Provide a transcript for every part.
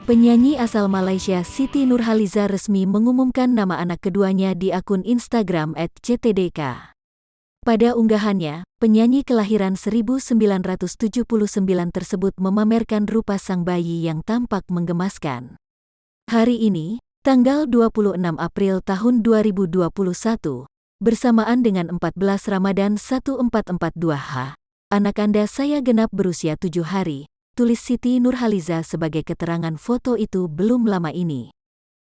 Penyanyi asal Malaysia Siti Nurhaliza resmi mengumumkan nama anak keduanya di akun Instagram @ctdk. Pada unggahannya, penyanyi kelahiran 1979 tersebut memamerkan rupa sang bayi yang tampak menggemaskan. Hari ini, tanggal 26 April tahun 2021, bersamaan dengan 14 Ramadan 1442 anak Anda saya genap berusia 7 hari. Tulis Siti Nurhaliza sebagai keterangan foto itu belum lama ini.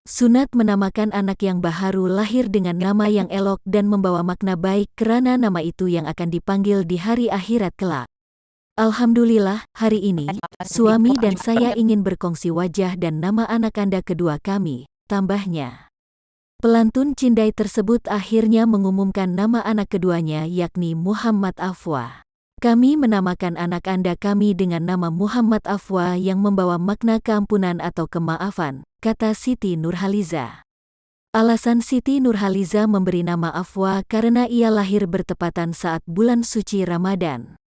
Sunat menamakan anak yang baharu lahir dengan nama yang elok dan membawa makna baik karena nama itu yang akan dipanggil di hari akhirat kelak. Alhamdulillah, hari ini, suami dan saya ingin berkongsi wajah dan nama anak Anda kedua kami, tambahnya. Pelantun Cindai tersebut akhirnya mengumumkan nama anak keduanya yakni Muhammad Afwa. Kami menamakan anak Anda kami dengan nama Muhammad Afwa yang membawa makna keampunan atau kemaafan, kata Siti Nurhaliza. Alasan Siti Nurhaliza memberi nama Afwa karena ia lahir bertepatan saat bulan suci Ramadan.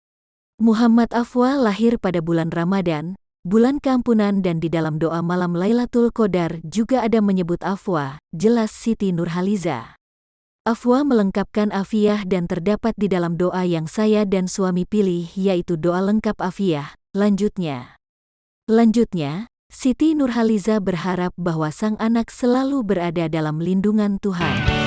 Muhammad Afwa lahir pada bulan Ramadan, bulan keampunan dan di dalam doa malam Lailatul Qadar juga ada menyebut Afwa, jelas Siti Nurhaliza. Afwa melengkapkan afiah dan terdapat di dalam doa yang saya dan suami pilih yaitu doa lengkap afiah. Lanjutnya, Siti Nurhaliza berharap bahwa sang anak selalu berada dalam lindungan Tuhan.